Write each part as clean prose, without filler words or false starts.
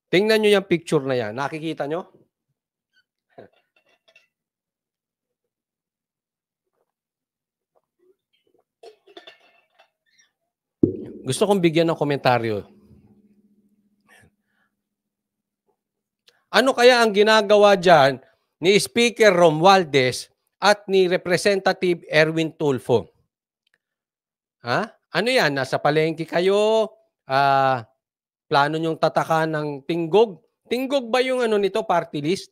Tingnan nyo yung picture na yan. Nakikita nyo? Gusto kong bigyan ng komentaryo. Ano kaya ang ginagawa dyan ni Speaker Romualdez at ni Representative Erwin Tulfo? Ha? Ano yan? Nasa palengke kayo? Plano nyong tatakan ng tinggog? Tinggog ba yung ano nito, party list?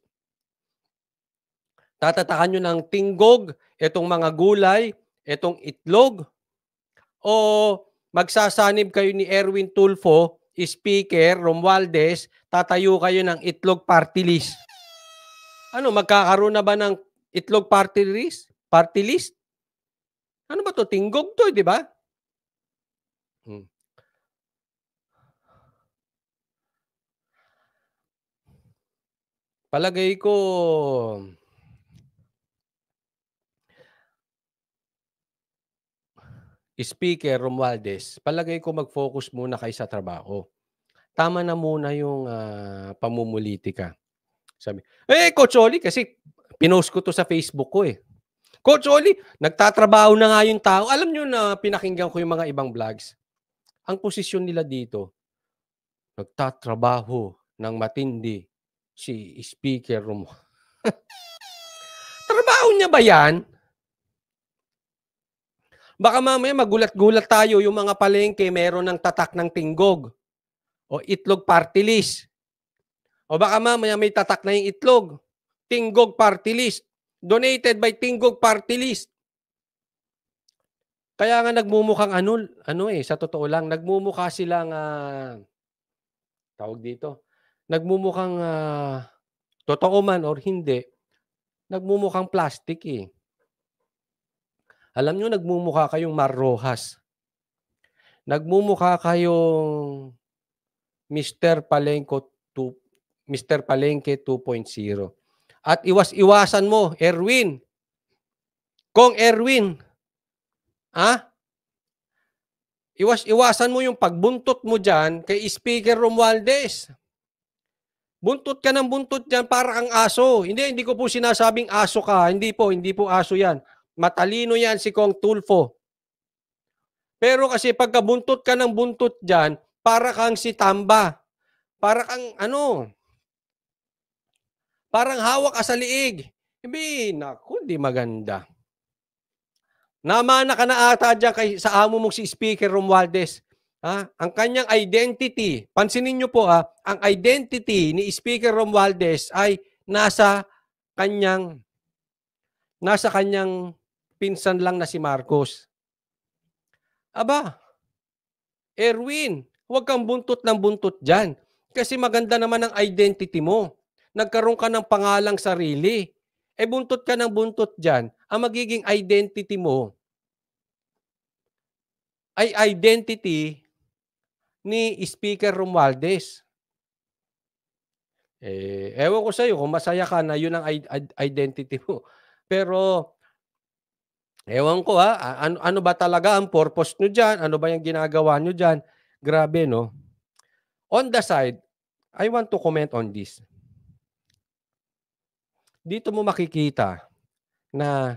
Tatatakan nyo ng tinggog, itong mga gulay, itong itlog? O magsasanib kayo ni Erwin Tulfo, Speaker Romualdez, tatayo kayo ng itlog party list? Ano, magkakaroon na ba ng itlog party list? Party list? Ano ba to? Tinggog to, di ba? Palagay ko, Speaker Romualdez, palagay ko mag-focus muna kayo sa trabaho. Tama na muna yung pamumulitika. Sabi, Coach Oli, kasi pinost ko to sa Facebook ko eh. Coach Oli, nagtatrabaho na nga yung tao. Alam nyo na pinakinggan ko yung mga ibang vlogs. Ang posisyon nila dito, nagtatrabaho ng matindi si Speaker Romualdez. Trabaho niya ba yan? Baka mamaya magulat-gulat tayo yung mga palengke meron ng tatak ng tinggog o itlog party list. O baka mamaya may tatak na yung itlog. Tinggog party list. Donated by Tinggog party list. Kaya nga nagmumukhang sa totoo lang, nagmumukha silang, tawag dito, nagmumukhang, totoo man or hindi, nagmumukhang plastic eh. Alam nyo, nagmumukha kayong Mar Rojas. Nagmumukha kayong Mr. Palengke 2.0. At iwas-iwasan mo, Erwin. Kong Erwin. Iwas-iwasan mo yung pagbuntot mo dyan kay Speaker Romualdez. Buntot ka ng buntot dyan para kang aso. Hindi ko po sinasabing aso ka. Hindi po aso yan. Matalino yan si Kong Tulfo. Pero kasi pagkabuntot ka ng buntot dyan, para kang si Tamba. Para kang parang hawak ka sa liig. Naku, di maganda. Namana ka na ata dyan sa amo mong si Speaker Romualdez. Ang kanyang identity, pansinin nyo po ang identity ni Speaker Romualdez ay nasa kanyang pinsan lang na si Marcos. Aba, Erwin, huwag kang buntot ng buntot dyan. Kasi maganda naman ang identity mo. Nagkaroon ka ng pangalang sarili. Buntot ka ng buntot dyan. Ang magiging identity mo ay identity ni Speaker Romualdez. Ewan ko sa'yo kung masaya ka na yun ang identity mo. Pero, ewan ko ano ba talaga ang purpose nyo dyan? Ano ba yung ginagawa nyo dyan? Grabe, no? On the side, I want to comment on this. Dito mo makikita na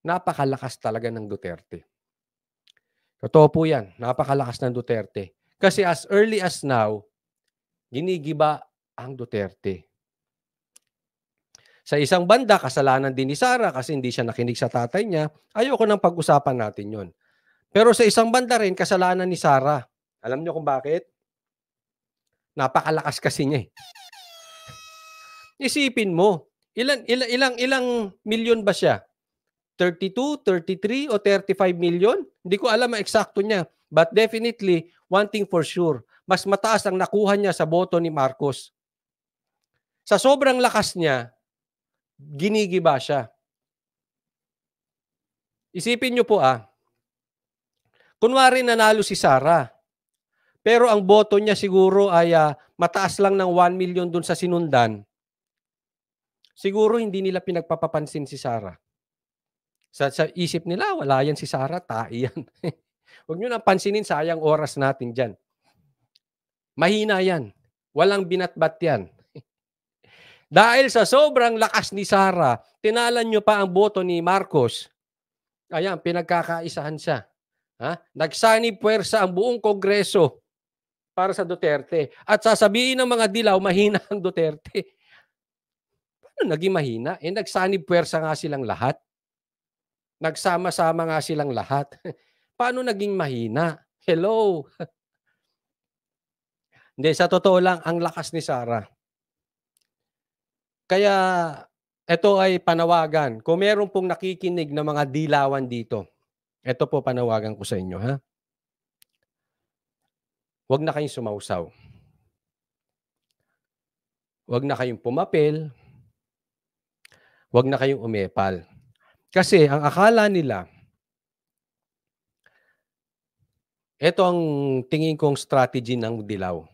napakalakas talaga ng Duterte. Totoo po yan, napakalakas ng Duterte. Kasi as early as now, ginigiba ang Duterte. Sa isang banda, kasalanan din ni Sara kasi hindi siya nakinig sa tatay niya. Ayoko nang pag-usapan natin yon. Pero sa isang banda rin, kasalanan ni Sara. Alam niyo kung bakit? Napakalakas kasi niya eh. Isipin mo, ilang milyon ba siya? 32, 33 o 35 million? Hindi ko alam ang eksakto niya. But definitely, one thing for sure, mas mataas ang nakuha niya sa boto ni Marcos. Sa sobrang lakas niya, ginigiba siya. Isipin niyo po kunwari nanalo si Sara, pero ang boto niya siguro ay mataas lang ng 1 million dun sa sinundan, siguro hindi nila pinagpapapansin si Sara. Sa isip nila, wala yan si Sara, tae yan. Huwag nyo nang pansinin, sayang oras natin dyan. Mahina yan. Walang binatbat yan. Dahil sa sobrang lakas ni Sara, tinalan nyo pa ang boto ni Marcos. Ayan, pinagkakaisahan siya. Nagsanib puwersa ang buong Kongreso para sa Duterte. At sasabihin ng mga dilaw, mahina ang Duterte. Paano naging mahina? Nagsanib puwersa nga silang lahat. Nagsama-sama nga silang lahat. Paano naging mahina? Hello? Hindi, sa totoo lang, ang lakas ni Sara. Kaya, ito ay panawagan. Kung meron pong nakikinig na mga dilawan dito, ito po panawagan ko sa inyo, ha? Huwag na kayong sumausaw. Huwag na kayong pumapel. Huwag na kayong umepal. Kasi ang akala nila, ito ang tingin kong strategy ng dilaw.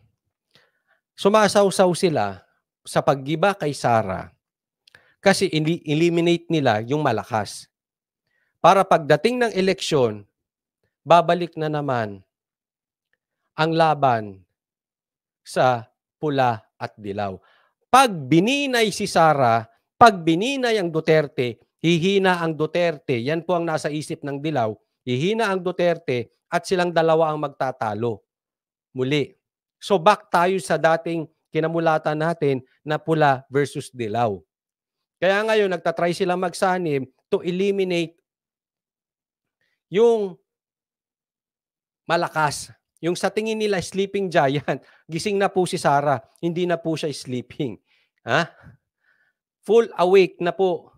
Sumasawsaw sila sa paggiba kay Sara kasi eliminate nila yung malakas. Para pagdating ng eleksyon, babalik na naman ang laban sa pula at dilaw. Pag bininay si Sara, pag bininay ang Duterte, hihina ang Duterte. Yan po ang nasa isip ng dilaw. Hihina ang Duterte at silang dalawa ang magtatalo. Muli. So back tayo sa dating kinamulatan natin na pula versus dilaw. Kaya ngayon, nagtatry silang magsanib to eliminate yung malakas. Yung sa tingin nila sleeping giant, gising na po si Sara, hindi na po siya sleeping. Full awake na po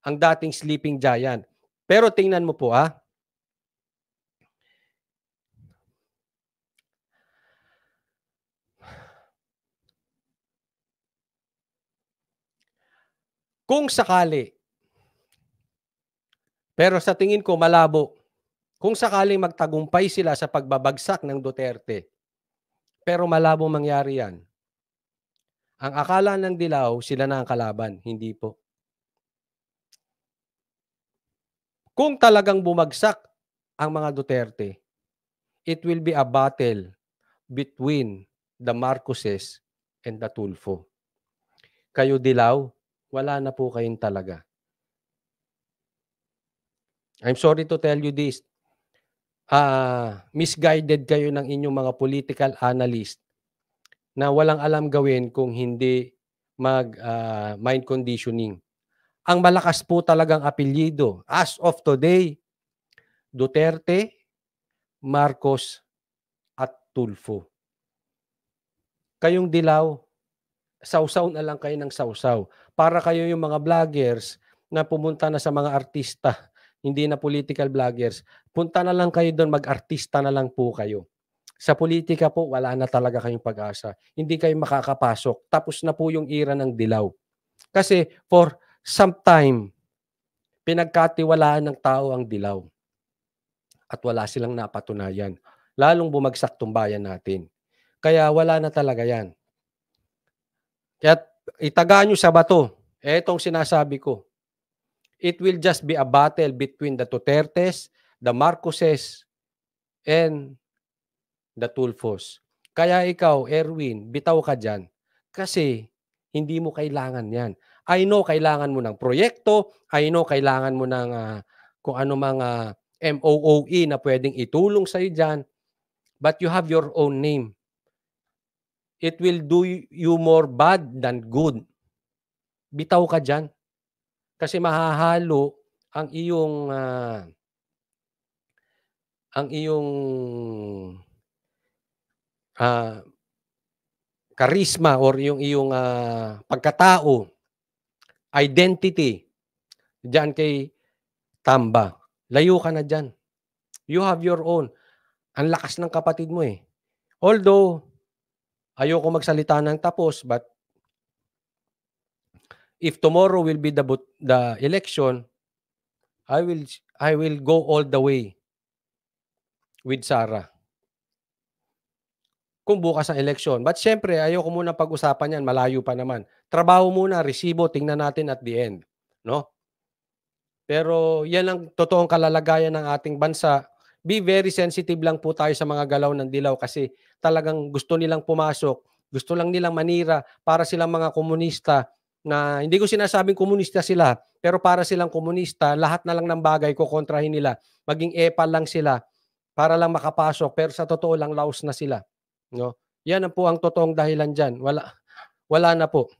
ang dating sleeping giant. Pero tingnan mo po kung sakali, pero sa tingin ko malabo, kung sakaling magtagumpay sila sa pagbabagsak ng Duterte, pero malabo mangyari yan. Ang akala ng dilaw, sila na ang kalaban. Hindi po. Kung talagang bumagsak ang mga Duterte, it will be a battle between the Marcoses and the Tulfo. Kayo dilaw, wala na po kayong talaga. I'm sorry to tell you this. Misguided kayo ng inyong mga political analyst na walang alam gawin kung hindi mind conditioning. Ang malakas po talagang apelyido as of today, Duterte, Marcos, at Tulfo. Kayong dilaw, sausaw na lang kayo ng sausaw. Para kayo yung mga vloggers na pumunta na sa mga artista, hindi na political vloggers, punta na lang kayo doon, mag-artista na lang po kayo. Sa politika po, wala na talaga kayong pag-asa. Hindi kayo makakapasok. Tapos na po yung era ng dilaw. Kasi for some time, pinagkatiwalaan ng tao ang dilaw. At wala silang napatunayan. Lalong bumagsak tong bayan natin. Kaya wala na talaga yan. Kaya itaga nyo sa bato. Etong sinasabi ko. It will just be a battle between the Dutertes, the Marcoses, and the Tulfos. Kaya ikaw, Erwin, bitaw ka dyan. Kasi hindi mo kailangan yan. I know kailangan mo ng proyekto. I know kailangan mo ng kung ano mga MOOE na pwedeng itulong sa'yo dyan. But you have your own name. It will do you more bad than good. Bitaw ka dyan. Kasi mahahalo ang iyong charisma or yung iyong pagkatao, identity, diyan kay Tamba. Layo ka na dyan. You have your own. Ang lakas ng kapatid mo eh. Although, ayoko magsalita ng tapos, but if tomorrow will be the election, I will go all the way with Sara. Kung bukas ang eleksyon. But syempre, ayoko muna pag-usapan yan. Malayo pa naman. Trabaho muna, resibo, tingnan natin at the end. No? Pero yan ang totoong kalalagayan ng ating bansa. Be very sensitive lang po tayo sa mga galaw ng dilaw kasi talagang gusto nilang pumasok Gusto lang nilang manira para silang mga komunista na hindi ko sinasabing komunista sila, pero para silang komunista, lahat na lang ng bagay kokontrahin nila. Maging epal lang sila para lang makapasok, pero sa totoo lang laos na sila, no? Yan ang po ang totoong dahilan diyan. Wala na po.